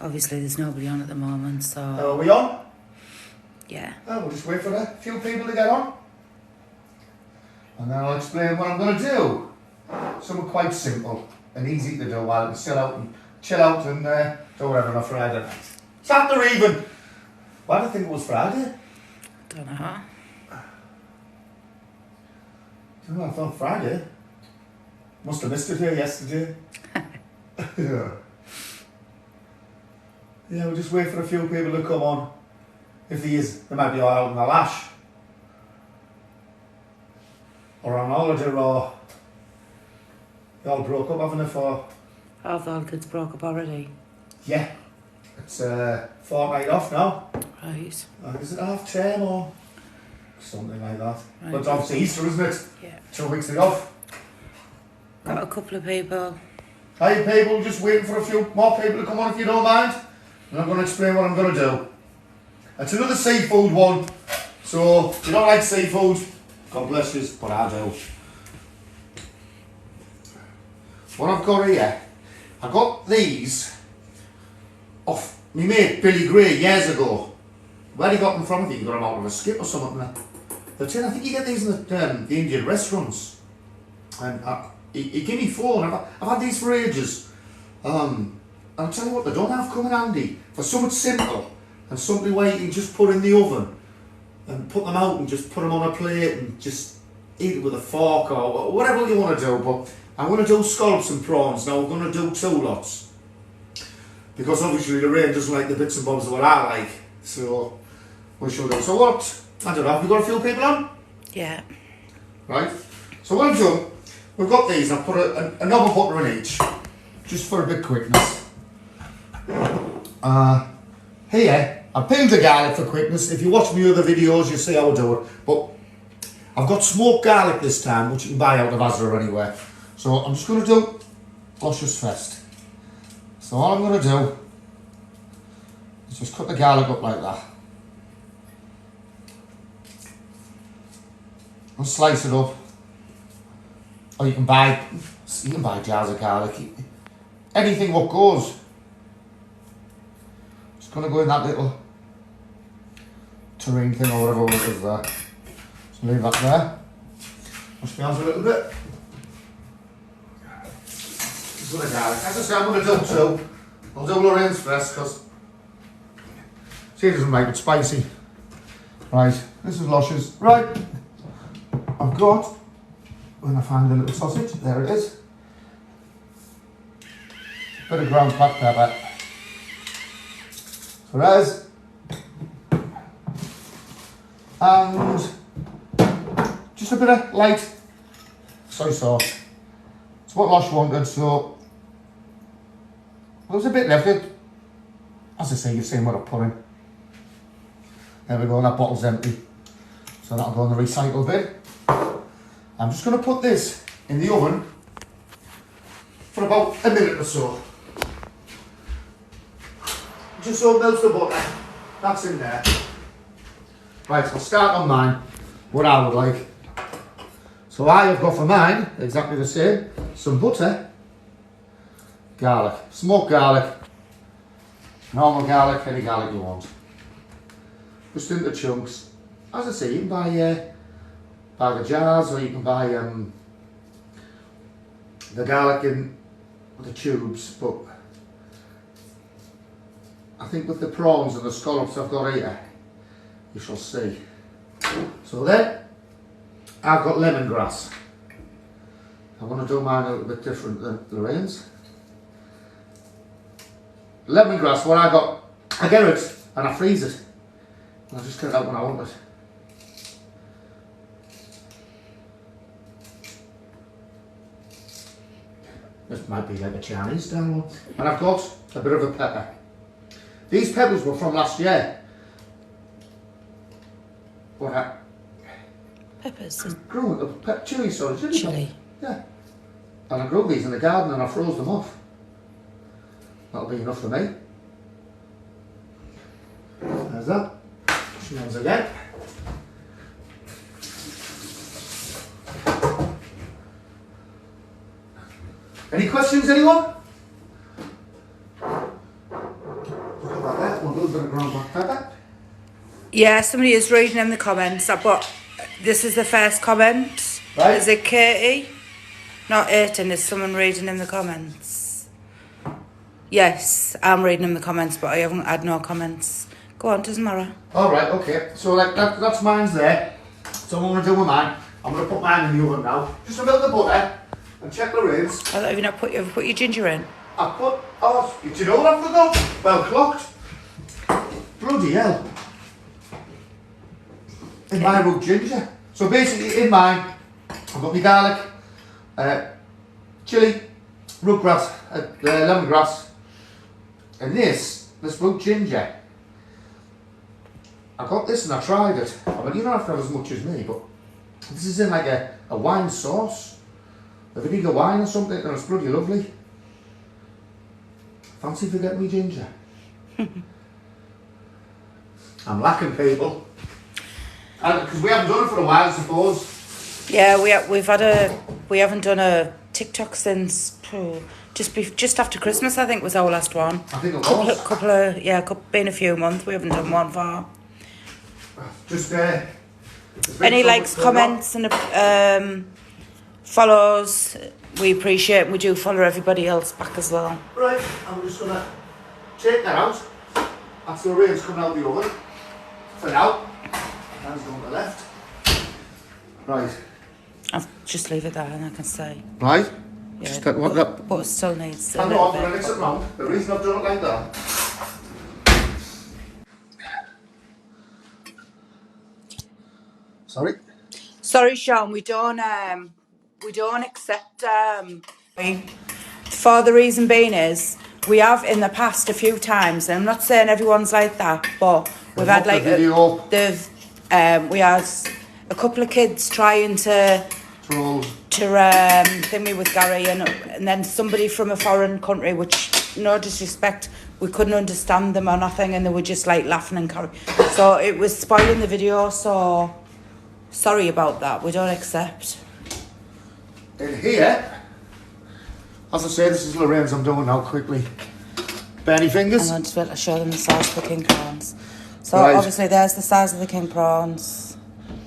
Obviously, there's nobody on at the moment, so... Are we on? Yeah. Oh, we'll just wait for a few people to get on. And then I'll explain what I'm going to do. Something quite simple and easy to do while I can chill out and do whatever on a Friday night. Saturday even. Why do I think it was Friday? Don't know. I thought Friday. Must have missed it here yesterday. Yeah. Yeah, we'll just wait for a few people to come on. If he is, they might be all out in the lash. Or on holiday, or they all broke up, haven't they, for... Half the kids broke up already. Yeah. It's fortnight off now. Right. Is it half term or something like that? Right. But it's obviously Easter, isn't it? Yeah. 2 weeks off. Got a couple of people. Hi people, just waiting for a few more people to come on if you don't mind. And I'm going to explain what I'm going to do. It's another seafood one. So, if you don't like seafood, God bless you, but I do. What I've got here, I got these off my mate Billy Gray years ago. Where he got them from? I think he got them out of a skip or something. I think you get these in the Indian restaurants. And he gave me 4, and I've had these for ages. I'll tell you what, they don't have come in handy for something simple and something where you can just put in the oven and put them out and just put them on a plate and just eat it with a fork or whatever you want to do. But I'm going to do scallops and prawns. Now we're going to do 2 lots because obviously Lorraine doesn't like the bits and bobs of what I like, so we shall do. So what? I don't know, have we got a few people on? Yeah. Right, so what I've done, we've got these, I've put a knob of butter in each, just for a bit of quickness. Here, I peeled the garlic for quickness. If you watch my other videos, you'll see how I do it. But I've got smoked garlic this time, which you can buy out of Asda or anywhere. So I'm just going to do luscious first. So all I'm going to do is just cut the garlic up like that. And slice it up. Or you can buy jars of garlic. Anything what goes. Just going to go in that little tureen thing or whatever it is there. Just leave that there. Wash my hands a little bit. Just the garlic. As I say, I'm going to do 2. I'll do Lorraine's first because she doesn't make it spicy. Right, this is luscious. Right, I've got, when I find the little sausage, there it is. Bit of ground black pepper. So there's, and just a bit of light soy sauce. It's what Losh wanted, so there was a bit left. As I say, you've seen what I put in. There we go, that bottle's empty. So that'll go in the recycle bin. I'm just going to put this in the oven for about a minute or so. Just so it melts the butter. That's in there. Right, I'll start on mine, what I would like. So I have got for mine, exactly the same, some butter, garlic, smoked garlic, normal garlic, any garlic you want. Just into chunks. As I say, you can buy the jars, or you can buy the garlic in the tubes, but I think with the prawns and the scallops I've got here, you shall see. So then, I've got lemongrass. I want to do mine a little bit different than Lorraine's. Lemongrass, what I got, I get it and I freeze it. And I just get it out when I want it. This might be like a Chinese style one. And I've got a bit of a pepper. These peppers were from last year. What? Peppers? Grew chili, sorry. Chili. Yeah. And I grew these in the garden and I froze them off. That'll be enough for me. There's that. Wash your hands again. Any questions, anyone? little bit of ground black pepper. Yeah, somebody is reading in the comments, but this is the first comment. Right. Is it Katie? Not Aiton, is someone reading in the comments? Yes, I'm reading in the comments, but I haven't had no comments. Go on, doesn't matter. Alright, okay. So like that's mine's there. So I'm going to do with mine. I'm going to put mine in the oven now. Just a little bit of butter and check the ribs. I thought you ever put your ginger in. I put, oh, do you know what I forgot? Well clocked. Bloody hell. In my root ginger. So basically in mine, I've got my garlic, chilli, root grass, lemongrass, and this root ginger. I got this and I tried it. I mean, you don't have to have as much as me, but this is in like a wine sauce. A vinegar wine or something, and it's bloody lovely. Fancy forgetting me ginger. I'm lacking people. Because we haven't done it for a while, I suppose. Yeah, we haven't done a TikTok since just after Christmas. I think was our last one. I think it was. Been a few months. We haven't done one for. Just any likes, comments, and follows. We appreciate it. We do follow everybody else back as well. Right, I'm just gonna take that out. That's the rain's coming out the oven. For now. Hands going to the left. Right. I'll just leave it there and I can say. Right? Yeah, Just what that. but it still needs a Hang little on, I'm bit. going to mix it round. The reason I've done it like that. Sorry? Sorry, Sean, we don't accept for the reason being is we have in the past a few times, and I'm not saying everyone's like that, but we've had like we had a couple of kids trying to thing me with Gary, and then somebody from a foreign country, which no disrespect, we couldn't understand them or nothing, and they were just like laughing and carrying. So it was spoiling the video. So sorry about that. We don't accept. In here, as I say, this is Lorraine's. I'm doing now quickly. Benny fingers. I'm going to be able to show them the size of the king prawns. So right. Obviously there's the size of the king prawns.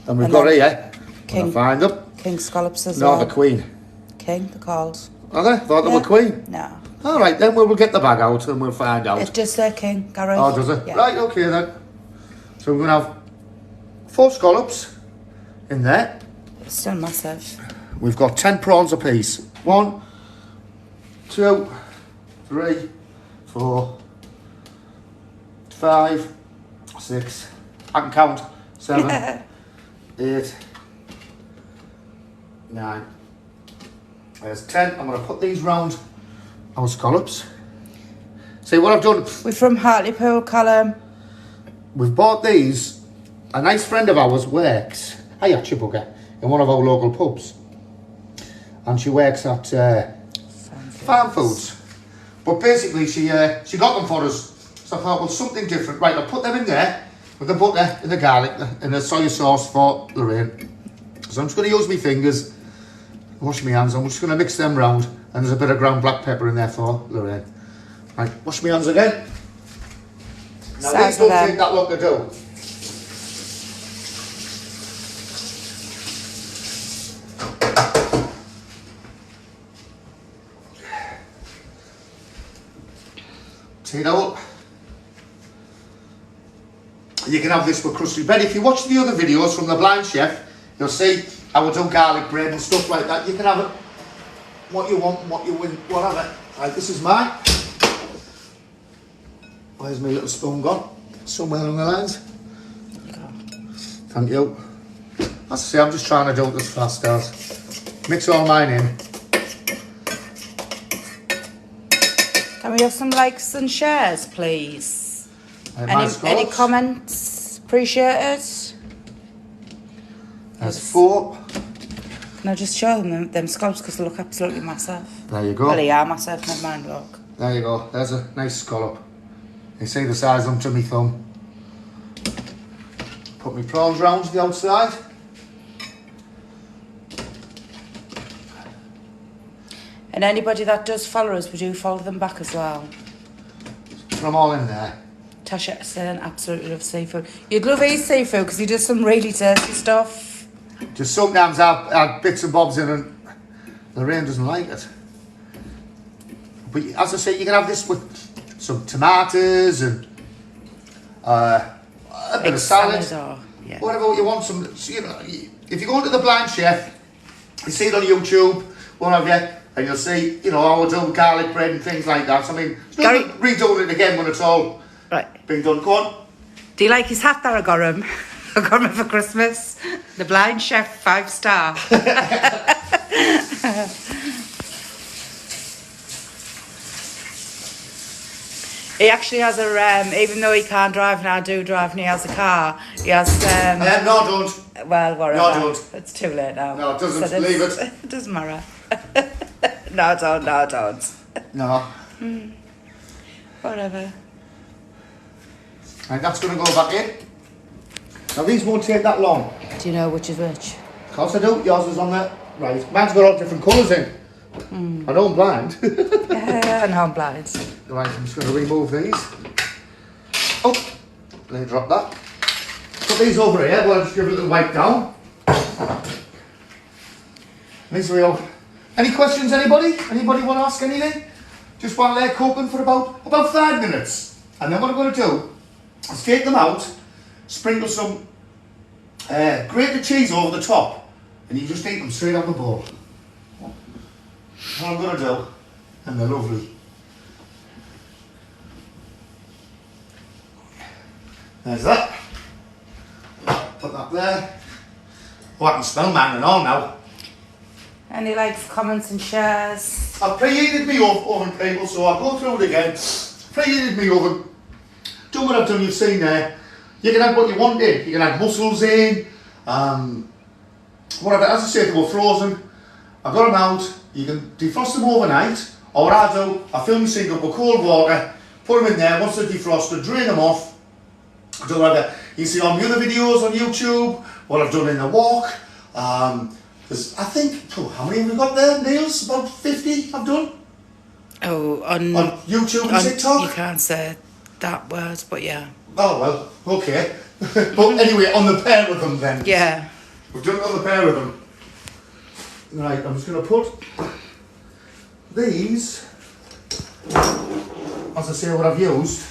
And we've got here. King, find them. King scallops as well. No, the queen. King, they're called. Are they? Thought they were queen? No. Alright, then we'll get the bag out and we'll find out. It just says king, Gary. Oh, does it? Yeah. Right, okay then. So we're going to have 4 scallops in there. It's still massive. We've got 10 prawns apiece. 1, 2, 3, 4, 5, 6. I can count. 7, 8, 9. There's 10. I'm going to put these round our scallops. See what I've done? We're from Hartlepool, Callum. We've bought these. A nice friend of ours works, hiya Chibugger, in one of our local pubs. And she works at Farm Foods. But basically she got them for us. So I thought, well, something different. Right, I'll put them in there with the butter and the garlic and the soy sauce for Lorraine. So I'm just going to use my fingers, wash my hands. I'm just going to mix them round. And there's a bit of ground black pepper in there for Lorraine. Right, wash my hands again. Now these don't take that long to do. You know, you can have this with crusty bread. If you watch the other videos from the Blind Chef, you'll see how I do garlic bread and stuff like that. You can have it what you want, what you win, whatever. Right, this is mine. Where's my little spoon gone? Somewhere along the lines. Thank you. As I say, I'm just trying to do it as fast as. Mix all mine in. Can we have some likes and shares, please? Any comments? Appreciate it. There's 4. Can I just show them scallops because they look absolutely massive? There you go. Well, they are massive, never mind, look. There you go. There's a nice scallop. You see the size of them to my thumb. Put my prawns round to the outside. And anybody that does follow us, we do follow them back as well. Put them all in there. Tasha saying absolutely loves seafood. You'd love eat seafood because he does some really tasty stuff. Just sometimes I bits and bobs in and Lorraine doesn't like it. But as I say, you can have this with some tomatoes and a bit of salad. Yeah. Whatever you want. You know, if you go into the Blind Chef, you see it on YouTube, what have you, and you'll see, you know, how I do garlic bread and things like that. So, I mean, it's not redoing it again when it's all been done. Go on. Do you like his hat that I got him? I got him for Christmas. The Blind Chef 5-star. He actually has a, even though he can't drive and I do drive and he has a car, he has... no, don't. Well, whatever. No, don't. It's too late now. No, it doesn't. So leave it. It doesn't matter. No, don't. No. Whatever. Right, that's going to go back in. Now, these won't take that long. Do you know which is which? Of course I do. Yours is on there. Right. Mine's got all different colours in. I know I'm blind. Yeah, I know I'm blind. Right, I'm just going to remove these. Oh, let me drop that. Put these over here. We'll just give it a little wipe down. These are all. Any questions, anybody? Anybody want to ask anything? Just while they're cooking for about 5 minutes. And then what I'm going to do is take them out, sprinkle some grated cheese over the top, and you just eat them straight out the bowl. What I'm going to do, and they're lovely. There's that. Put that there. Oh, I can smell mine and all now. And he likes comments and shares. I've preheated my oven, people, so I'll go through it again. Preheated my oven. Done what I've done, you've seen there. You can add what you want in. You can add mussels in. Whatever, as I said, they were frozen. I got them out. You can defrost them overnight. Or what I do, I fill my sink up with cold water, put them in there. Once they're defrosted, drain them off. Do whatever. You see all my other videos on YouTube, what I've done in the wok. There's, I think, how many have we got there, Niels? About 50 I've done. Oh, on YouTube and TikTok? You can't say that word, but yeah. Oh, well, okay. But anyway, on the pair of them then. Yeah. We've done it on the pair of them. Right, I'm just going to put these, as I say, what I've used.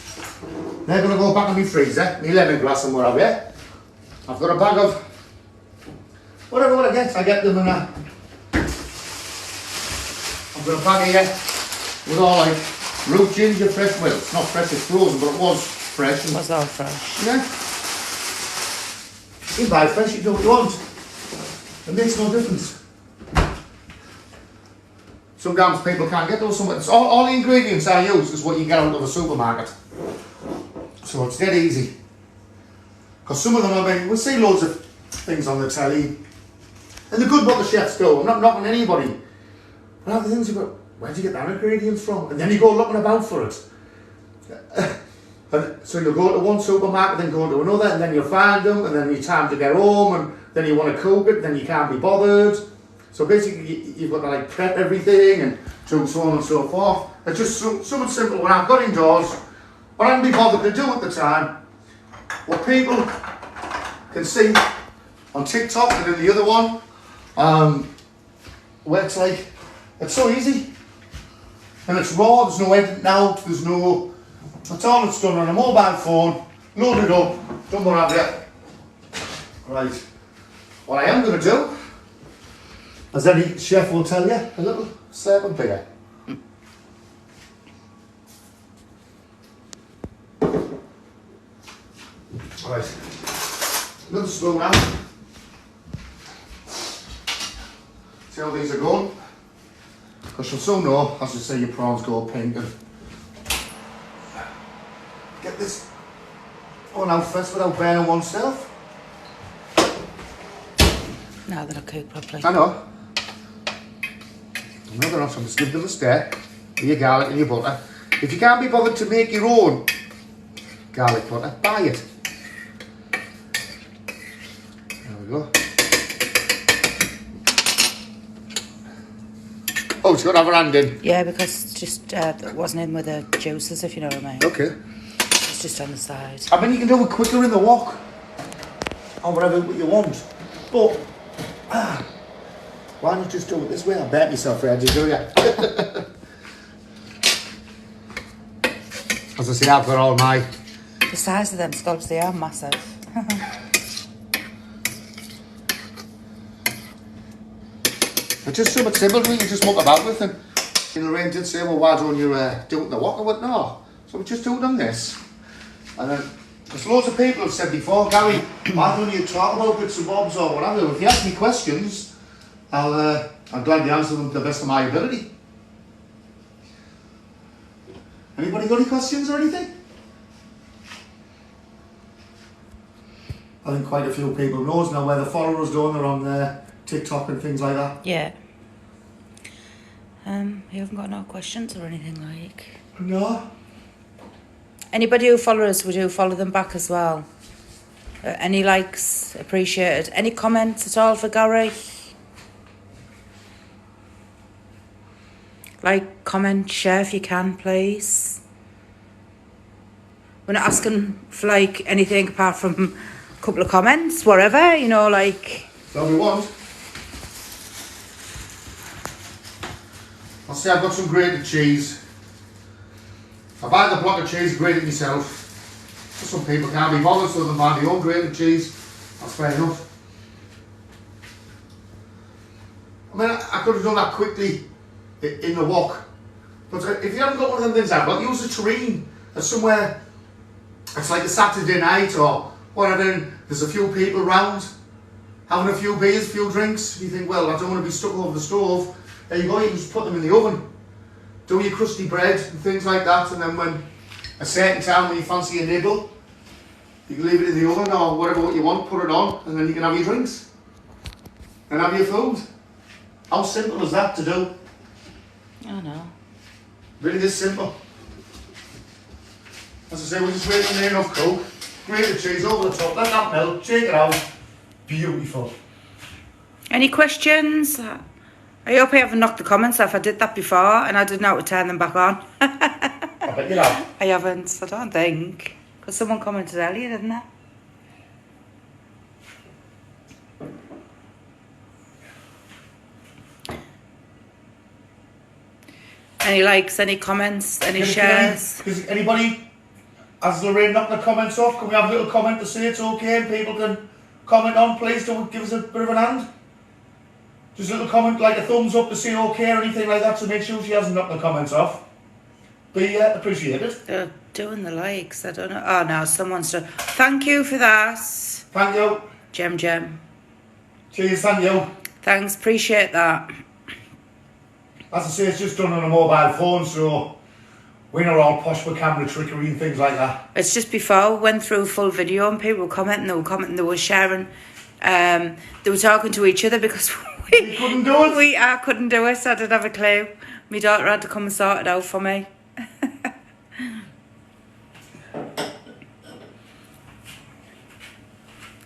They're going to go back in my freezer, my lemongrass and what have you. I've got a bag of whatever I get them in a... I've got a bag here with all like root ginger fresh, well it's not fresh, it's frozen, but it was fresh. It was all fresh. Yeah. You can buy fresh, you do what you want. It makes no difference. Sometimes people can't get those, all the ingredients I use is what you get out of a supermarket. So it's dead easy. Because some of them, I mean, we see loads of things on the telly, and they're good what the chefs do. I'm not knocking anybody. But other things you go, where'd you get that ingredients from? And then you go looking about for it. And so you'll go to one supermarket, then go to another, and then you'll find them, and then you time to get home, and then you want to cook it, then you can't be bothered. So basically, you've got to like prep everything, and do so on and so forth. It's just something simple. When I've got indoors, what I can be bothered to do at the time, what people can see on TikTok and in the other one, where it's like, it's so easy. And it's raw, there's no editing out, there's no, that's all it's done on a mobile phone, loaded up, done what have you. Right, what I am going to do, as any chef will tell you, a little serpent bigger. Right, little slow now. See how these are going? Because you'll soon know, as you say, your prawns go pink. And get this one out first without burning oneself. Now that I cook properly. I know. No, they're not. So just give them a stir with your garlic and your butter. If you can't be bothered to make your own garlic butter, buy it. There we go. Oh, it's got to have a hand in. Yeah, because it just it wasn't in with the juices, if you know what I mean. Okay. Just It's just on the side. I mean, you can do it quicker in the wok. Or whatever you want. But, why not just do it this way? I bet myself, Reggie, do ya? As I say, I've got all my... The size of them scallops, they are massive. It's just so much simple, we can just muck about with them. And Lorraine did say, well, why don't you do it in the wok? I went, no. So we just do it on this. And then, because loads of people have said before, Gary, why don't you talk about bits and bobs or whatever? If you ask me questions, I'll gladly answer them to the best of my ability. Anybody got any questions or anything? I think quite a few people knows now where the followers doing. They're on TikTok and things like that. Yeah. You haven't got no questions or anything like? No. Anybody who follows us, we do follow them back as well. Any likes, appreciated. Any comments at all for Gary? Like, comment, share if you can, please. We're not asking for like anything apart from a couple of comments, whatever, you know, like. So we want. I'll say I've got some grated cheese. I buy the block of cheese, grate it myself. Some people can't be bothered, so they buy their own grated cheese. That's fair enough. I mean, I could have done that quickly in the wok. But if you haven't got one of them things I've got, use a tureen. There's somewhere, it's like a Saturday night or whatever, and there's a few people around, having a few beers, a few drinks. You think, well, I don't want to be stuck over the stove. There you go, you can just put them in the oven. Do your crusty bread and things like that, and then when a certain time when you fancy a nibble, you can leave it in the oven or whatever what you want, put it on, and then you can have your drinks and have your food. How simple is that to do? I know. Really this simple. As I say, we're just waiting there enough coke, grate the cheese over the top, let that melt, shake it out. Beautiful. Any questions? I hope I haven't knocked the comments off. I did that before and I didn't know how to turn them back on. I bet you have. I haven't, I don't think. Because someone commented earlier, didn't they? Any likes, any comments, any shares? Because anybody, has Lorraine knocked the comments off? Can we have a little comment to say it's okay and people can comment on, please? Don't give us a bit of an hand. Just a little comment like a thumbs up to say okay or anything like that to make sure she hasn't knocked the comments off. Be appreciated. They're doing the likes, I don't know. Oh no, someone's done. Thank you for that. Thank you. Gem. Cheers, thank you. Thanks, appreciate that. As I say, it's just done on a mobile phone, so we're not all posh with camera trickery and things like that. It's just before we went through full video and people were commenting, they were sharing. They were talking to each other because we couldn't do it. I couldn't do it, so I didn't have a clue. My daughter had to come and sort it out for me.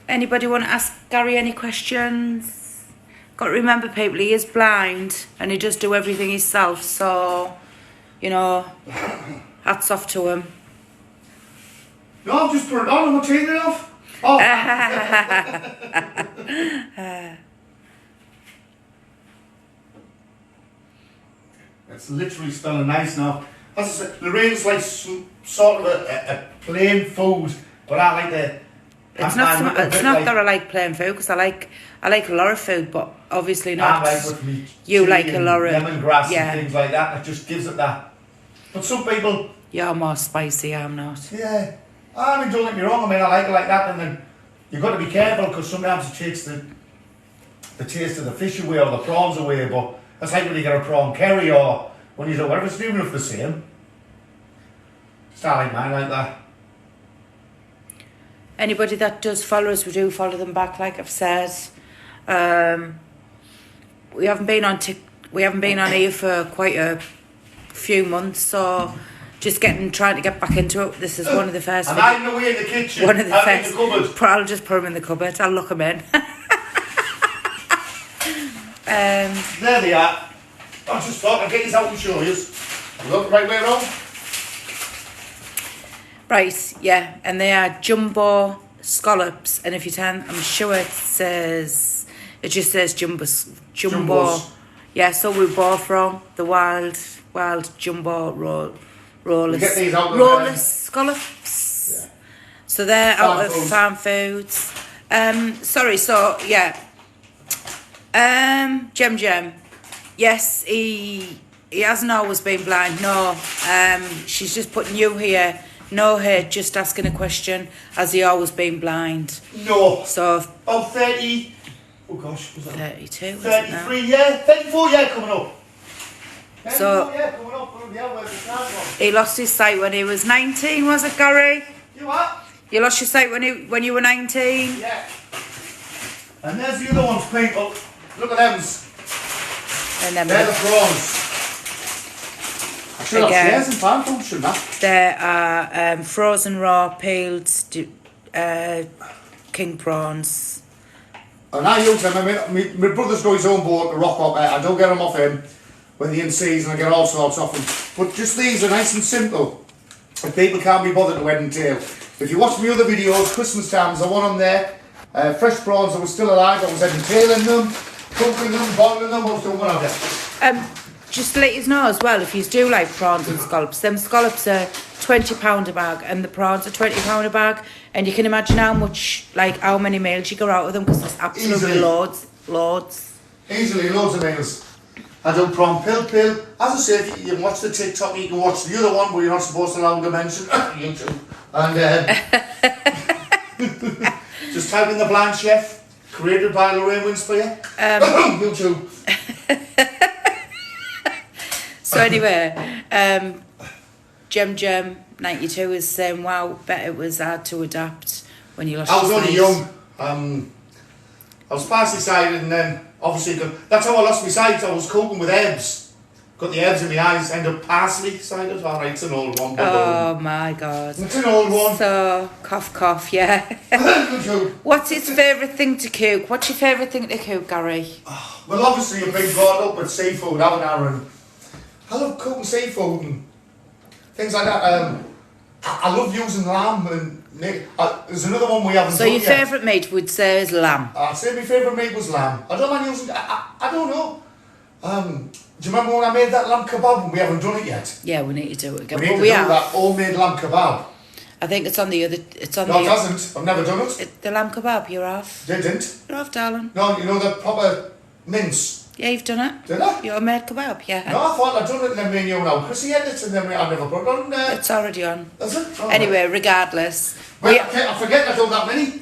Anybody want to ask Gary any questions? Got to remember, people, he is blind and he does do everything himself, so, you know, hats off to him. No, I've just put it on, I'm not taking it off. Oh. It's literally smelling nice now. As I said, Lorraine's like sort of a plain food, but I like the... It's not that I like plain food, because I like a lot of food, but obviously not. I like with meat. You like a lot of... lemongrass and things like that. It just gives it that. But some people... You're more spicy, I'm not. Yeah. I mean, don't get me wrong, I mean, I like it like that, and then you've got to be careful, because sometimes it takes the taste of the fish away or the prawns away, but it's like when you get a prawn curry or when you do whatever, it's even if the same. Just I like mine like that. Anybody that does follow us, we do follow them back, like I've said. We haven't been on here for quite a few months, so just trying to get back into it. This is one of the first. I'm hiding away in the kitchen. One of the first. In the cupboard. I'll just put them in the cupboard. I'll look them in. There they are. I just thought I'd get these out and show you. Look right way around. Right, yeah, and they are jumbo scallops, and if you turn, I'm sure it just says jumbo. Jumbos. Yeah, so we both wrong. The wild jumbo rollers. You get these out of rollers scallops. Yeah. So they're Farm out of foods. farm foods. Sorry, so yeah. Jem. Yes, he hasn't always been blind. No, she's just putting you here. No, her just asking a question. Has he always been blind? No. So About 30. Oh gosh, was that 32. Isn't it? 33, yeah. 34, yeah, coming up. 34, So- yeah, coming up. Yeah, where's the start from? He lost his sight when he was 19. Was it, Gary? You what? You lost your sight when you were 19. Yeah. And there's the other ones, people. Look at them. And then They're the prawns. I should have Again. shares and farm from, shouldn't I? there are frozen raw peeled king prawns. And I use them. My brother's got his own boat, the rock up. I don't get them off him when they're in season. I get all sorts off them. But just these are nice and simple. And people can't be bothered to head and tail. If you watch my other videos, Christmas times, I want them there. Fresh prawns, I was still alive. I was head and tailing them, cooking them, boiling them, I was doing whatever. Just to let you know as well, if you do like prawns and scallops, them scallops are £20 a bag and the prawns are £20 a bag, and you can imagine how many meals you go out with them, because there's absolutely Easily. loads. Easily, loads of meals. I do prawn pill. As I say, if you can watch the TikTok, you can watch the other one where you're not supposed to allow them to mention YouTube. And just type in the blind chef, created by Lorraine Winspear. YouTube. So anyway, Jem 92 is saying, wow, bet it was hard to adapt when you lost I was your only sight. young. I was partially sighted, and then obviously that's how I lost my sight. I was coping with herbs. Got the herbs in my eyes, ended up partially sighted. Alright, it's an old one. Oh my God. It's an old one. So, cough, yeah. YouTube. What's his favourite thing to cook? What's your favourite thing to cook, Gary? Well, obviously, I've been brought up with seafood, haven't I? And I love cooking seafood and things like that. I love using lamb and there's another one we haven't So done your yet. favourite meat would say is lamb. I'd say my favourite meat was lamb. I don't mind using. I don't know. Do you remember when I made that lamb kebab and we haven't done it yet? Yeah, we need to do it again. We need But to we do have. that homemade lamb kebab. I think it's on the other. It's on No, it the. hasn't. I've never done it. The lamb kebab. You're off. Didn't. You're off, darling. No, you know the proper mince. Yeah, you've done it. Did I? Your made kebab. Yeah. No, I thought I'd done it and then me and you now. Chrissy had it and then I never put it on there. It's already on. Is it? Oh, Anyway, regardless. Well, I forget I don't that many.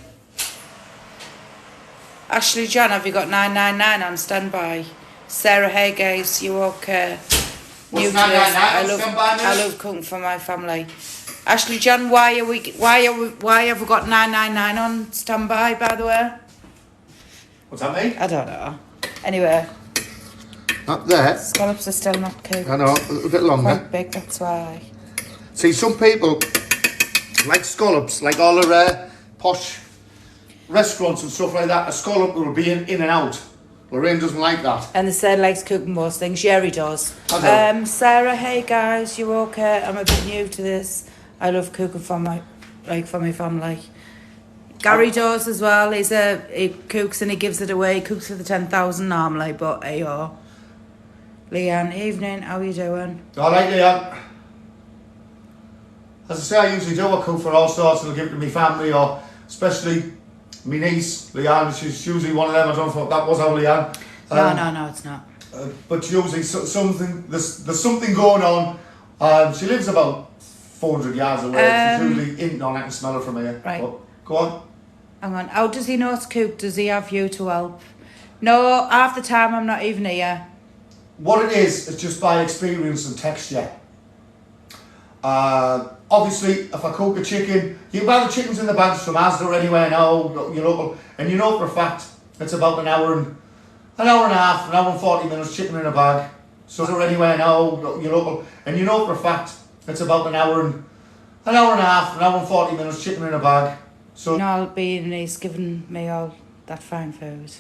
Ashley John, have you got 999 on standby? Sarah, hey guys, you okay? What's New to 999 this. on standby, miss? I love cooking for my family. Ashley John, why have we got 999 on standby, by the way? What's that mean? I don't know. Anyway, Not there. scallops are still not cooked. I know, a bit longer. Quite big, that's why. See, some people like scallops, like all the posh restaurants and stuff like that. A scallop will be in and out. Lorraine doesn't like that. And the Sarah likes cooking most things. Yeah, he does. I do. Sarah, hey guys, you okay? I'm a bit new to this. I love cooking for my family. Gary does as well. He cooks and he gives it away. He cooks for the 10,000 normally, but hey yo. Leanne, evening. How you doing? I like Leanne. As I say, I usually do. I cook for all sorts, and I'll give it to my family, or especially my niece Leanne. She's usually one of them. I don't know if that was how Leanne. No, it's not. But usually something there's something going on. She lives about 400 yards away. She's usually in on. I can smell her from here. Right. But, go on. Hang on. How does he know to cook? Does he have you to help? No, half the time I'm not even here. What it is, it's just by experience and texture. Obviously, if I cook a chicken, you can buy the chickens in the bags from Asda or anywhere now, your local, and you know for a fact it's about an hour and a half, an hour and 40 minutes chicken in a bag. So or anywhere now, your local, and you know for a fact it's about an hour and a half, an hour and 40 minutes chicken in a bag. So And I'll be and he's given me all that fine food.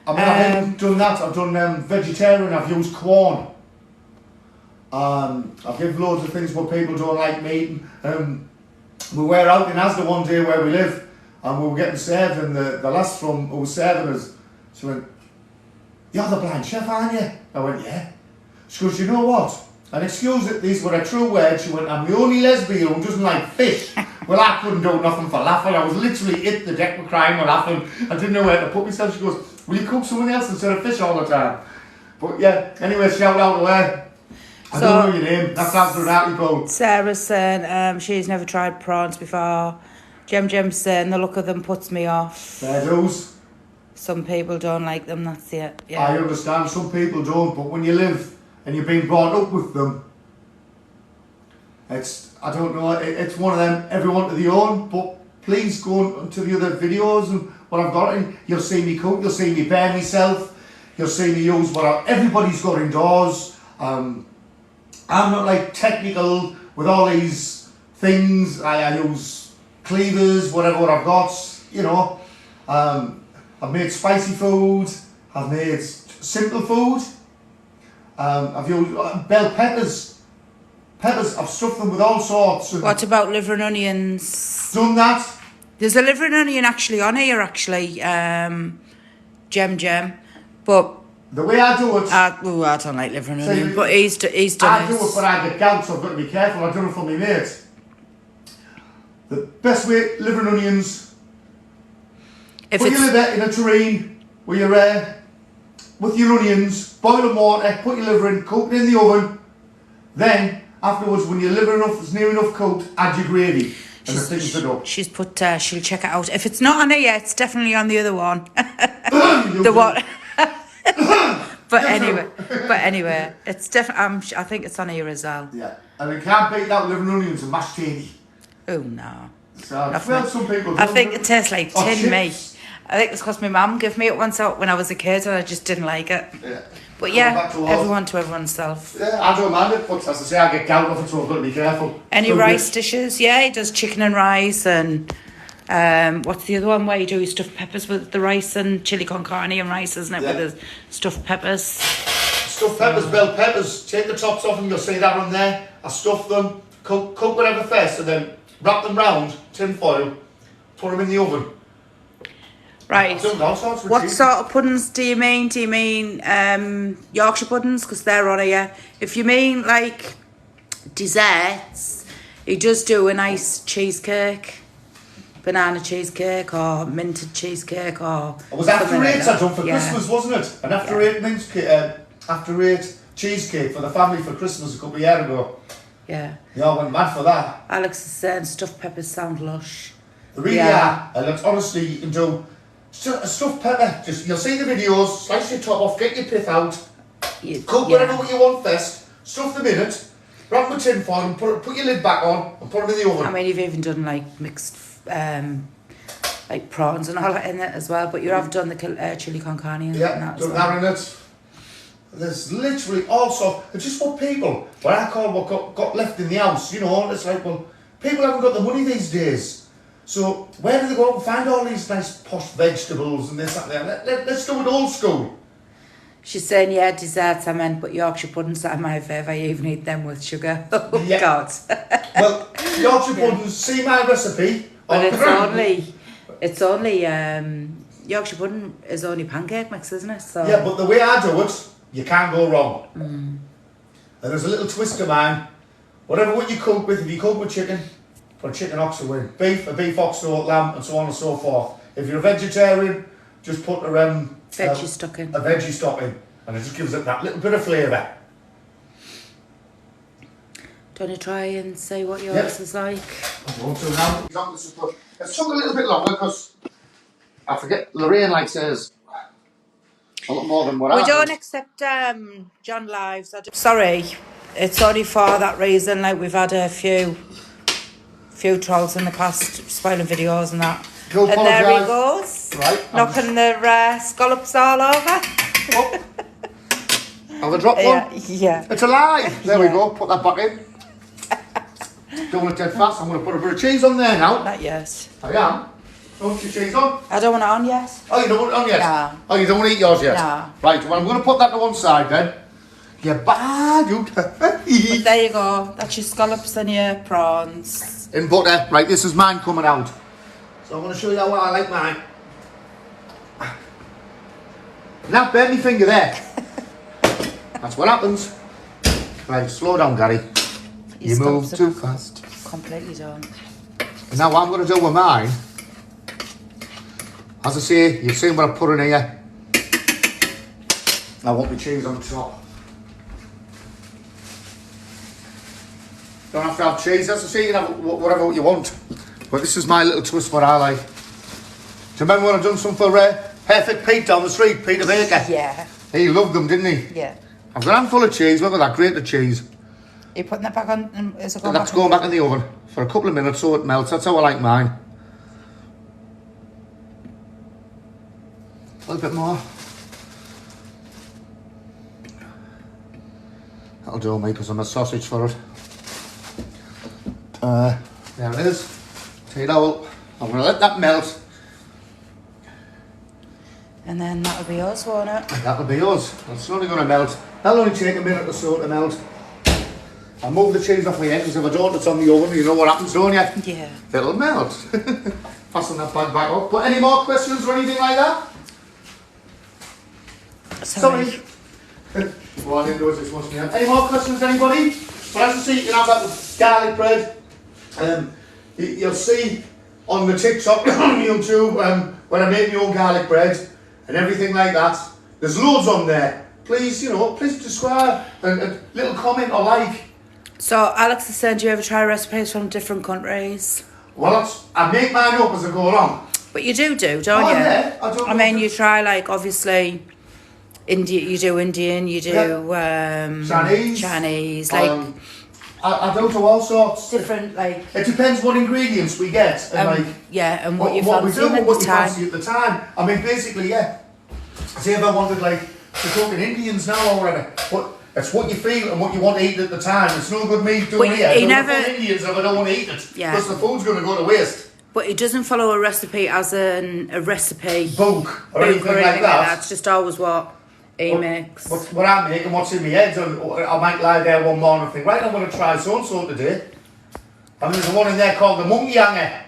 I mean, I haven't done that. I've done vegetarian. I've used corn. I give loads of things what people don't like me eating. We were out in Asda one day where we live, and we were getting served, and the lass from who was serving us, she went, "You're the blind chef, aren't you?" I went, "Yeah." She goes, "You know what? And excuse it, these were a true word." She went, "I'm the only lesbian who doesn't like fish." Well, I couldn't do nothing for laughing. I was literally hit the deck with crying or laughing. I didn't know where to put myself. She goes, "Will you cook someone else instead of fish all the time?" But yeah, anyway, shout out to her. I don't know your name. That sounds for an article. Sarah's saying she's never tried prawns before. Jem's saying the look of them puts me off. Fair dues. Some people don't like them, that's it. Yeah. I understand some people don't, but when you live and you've been brought up with them, I don't know, it's one of them, everyone to their own, but please go on to the other videos and what I've got in. You'll see me cook, you'll see me bare myself, you'll see me use everybody's got indoors. I'm not like technical with all these things. I use cleavers, whatever I've got, you know. I've made spicy food, I've made simple food, I've used bell peppers. I've stuffed them with all sorts. What about liver and onions? Done that. There's a liver and onion actually on here, Gem. But the way I do it... I don't like liver and onion, but he's done it. I do it, but I get gout, so I've got to be careful. I've done it for my mate. The best way, liver and onions... Put your liver in a tureen with your onions, boil water, put your liver in, cook it in the oven. Then, afterwards, when your liver is near enough cooked, add your gravy and the things it up. She's put, she'll check it out. If it's not on it yet, it's definitely on the other one. The one. But anyway, it's definitely. I think it's on here as well. Yeah, and you can't beat that liver and onions and mashed tatty. Oh no. So, well, some people. I think it tastes like tin meat. Chips. I think it's because my mum gave me it once out when I was a kid and I just didn't like it. Yeah. But yeah, everyone to everyone's self. Yeah, I don't mind it, but as I say, I get gout off it, so I've got to be careful. Any rice dishes? Yeah, he does chicken and rice and what's the other one where you do stuffed peppers with the rice and chili con carne and rice, isn't it? Yeah. With the stuffed peppers. Stuffed peppers, bell peppers. Take the tops off and you'll see that on there. I stuff them, cook whatever first, and then wrap them round tin foil, put them in the oven. Right. What sort of puddings do you mean? Do you mean Yorkshire puddings? Because they're on here. If you mean like desserts, he does do a nice cheesecake, banana cheesecake or minted cheesecake or. It was after eight I done for Christmas, wasn't it? An after eight after eight cheesecake for the family for Christmas a couple of years ago. Yeah. Yeah, I went mad for that. Alex is saying stuffed peppers sound lush. They really are. And it's honestly, you can do a stuffed pepper. Just you'll see the videos. Slice your top off, get your pith out, cook whatever you want first. Stuff them in it. Wrap them in tin foil and put your lid back on and put them in the oven. I mean, you've even done like mixed, like prawns and all that in it as well. But you have done the chili con carne and that. Done that in it. There's literally also it's just what people, what I call what got left in the house. You know, it's like, well, people haven't got the money these days. So where do they go out and find all these nice posh vegetables and this and that? Let's do it old school. She's saying, yeah, desserts I meant, but Yorkshire puddings are my favourite. I even eat them with sugar. Oh, yeah. God. Well, Yorkshire puddings, see my recipe. But it's only, Yorkshire pudding is only pancake mix, isn't it? So. Yeah, but the way I do it, you can't go wrong. And there's a little twist of mine. What you cook with, if you cook with chicken, put a chicken oxtail in. A beef oxtail, lamb, and so on and so forth. If you're a vegetarian, just put a veggie stock in. A veggie stock in. And it just gives it that little bit of flavour. Do you want to try and say what yours is like? I want to now. It took a little bit longer because I forget, Lorraine like says a lot more than what we don't accept John Lives. Sorry, it's only for that reason. Like we've had a few trolls in the past spoiling videos and that. And there he goes, right, knocking the scallops all over. Oh. Have I dropped one? Yeah. It's alive. There we go. Put that back in. Don't want it dead fast. I'm going to put a bit of cheese on there now. Not yet. I am. Don't want your cheese on? I don't want it on yet. Oh, you don't want it on yet? No. Oh, you don't want to eat yours yet? No. Right, well, I'm going to put that to one side then. You bad, you. But there you go. That's your scallops and your prawns. In butter. Right, this is mine coming out. So I'm going to show you how I like mine. Now, burn my finger there. That's what happens. Right, slow down, Gary. You move too fast. Completely done. And now what I'm going to do with mine, as I say, you've seen what I put in here. I want my cheese on top. Don't have to have cheese, as I say, you can have whatever you want. But this is my little twist, what I like. Do you remember when I done some for Perfect Pete down the street, Peter Baker? Yeah. He loved them, didn't he? Yeah. I've got a handful of cheese, look at that, grated cheese. Are you putting that back on? Is it going And that's going back in the oven for a couple of minutes so it melts. That's how I like mine. A little bit more. That'll do me because I'm a sausage for it. There it is. Take it out. I'm going to let that melt. And then that'll be yours, won't it? That'll be yours. It's only going to melt. That'll only take a minute or so to melt. I'll move the cheese off my head because if I don't, it's on the oven. You know what happens, don't you? Yeah. It'll melt. Passing that bag back up. But any more questions or anything like that? Sorry. Well, I didn't know this must be on. Any more questions, anybody? But as you see, you can have that with garlic bread. You'll see on the TikTok on YouTube when I make my own garlic bread and everything like that. There's loads on there. Please, please subscribe and a little comment or like. So, Alex is saying, do you ever try recipes from different countries? Well, I make mine up as I go along. But you do, don't you? Yeah, I mean, you try, like, obviously, you do Indian, you do Chinese, like... I do all sorts. Different, like... It depends what ingredients we get. And yeah, and what you fancy at the time. At the time. I mean, basically, yeah. See if I wanted, like, to cook in Indians now or whatever. But it's what you feel and what you want to eat at the time. It's no good me doing it. I don't want Indians if I don't want to eat it. Yeah. Because the food's going to go to waste. But it doesn't follow a recipe as a recipe book or anything like that. It's just always what he makes. What I make and what's in my head. I might lie there one morning and think, right, I'm going to try so-and-so today. And there's one in there called the monkey hanger.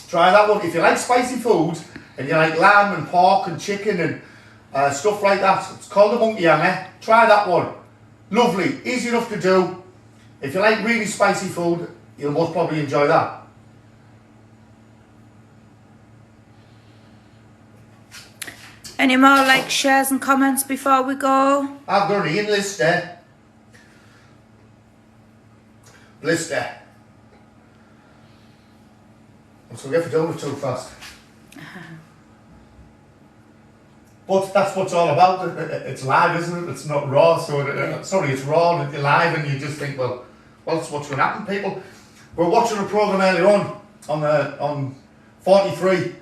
Try that one. If you like spicy food and you like lamb and pork and chicken and stuff like that, it's called the monkey hanger. Try that one. Lovely, easy enough to do. If you like really spicy food, you'll most probably enjoy that. Any more like shares and comments before we go? I've got an Ian list there. Blister. Let's forget for doing it too fast. But that's what it's all about. It's live, isn't it? It's not raw. So sorry, it's raw and it's live, and you just think, well, that's what's going to happen, people. We're watching a program earlier on 43,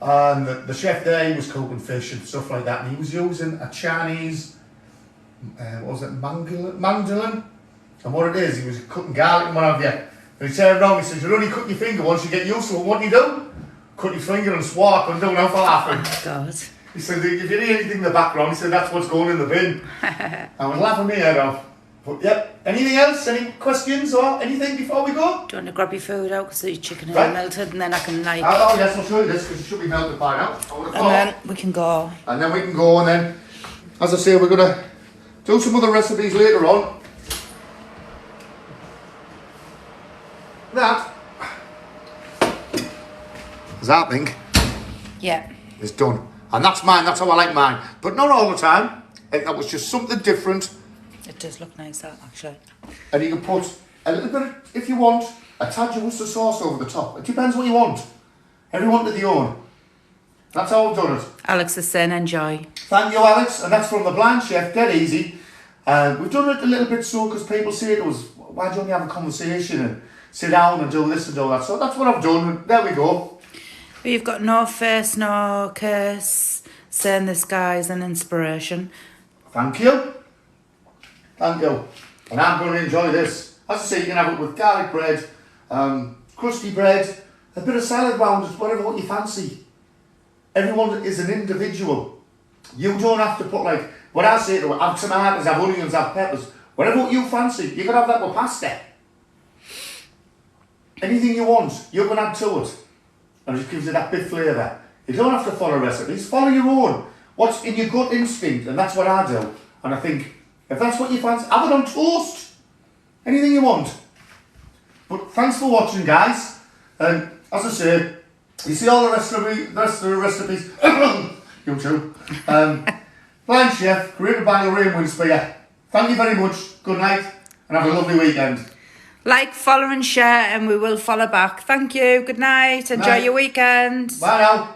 and the chef there, he was cooking fish and stuff like that, and he was using a Chinese, what was it, mandolin? And what it is, he was cutting garlic and what have you. And he turned around, he said, you only cut your finger once you get used to it. What do you do? Cut your finger and swap and don't know for laughing. Oh, God. He said, if you hear anything in the background, he said, that's what's going in the bin. I was laughing my head off. But, yep. Anything else? Any questions or anything before we go? Do you want to grab your food out because the chicken is melted, and then I can, like... Oh, yes, I'll show you this because it should be melted by now. And then we can go. And then we can go, and then, as I say, we're going to do some other recipes later on. That zapping is done. And that's mine, that's how I like mine. But not all the time. That was just something different. It does look nice, that, actually. And you can put a little bit, if you want, a tad of Worcester sauce over the top. It depends what you want. Everyone to their own. That's how I've done it. Alex is saying enjoy. Thank you, Alex. And that's from the Blind Chef, dead easy. We've done it a little bit so because people say to us, why don't you have a conversation and sit down and do this and do that? So that's what I've done. There we go. We've got no face, no curse, saying this guy's an inspiration. Thank you. Thank you. And I'm going to enjoy this. As I say, you can have it with garlic bread, crusty bread, a bit of salad round it, whatever what you fancy. Everyone is an individual. You don't have to put like What I say to her, have tomatoes, have onions, have peppers, whatever you fancy, you can have that with pasta. Anything you want, you can add to it. And it just gives it that bit flavour. You don't have to follow recipes, follow your own. What's in your gut instinct, and that's what I do. And I think, if that's what you fancy, have it on toast. Anything you want. But thanks for watching, guys. And as I say, you see all the rest of the recipes, YouTube. Blind Chef, created by Lorraine Winspear. Thank you very much, good night, and have a lovely weekend. Like, follow and share, and we will follow back. Thank you, good night, enjoy your weekend. Bye now.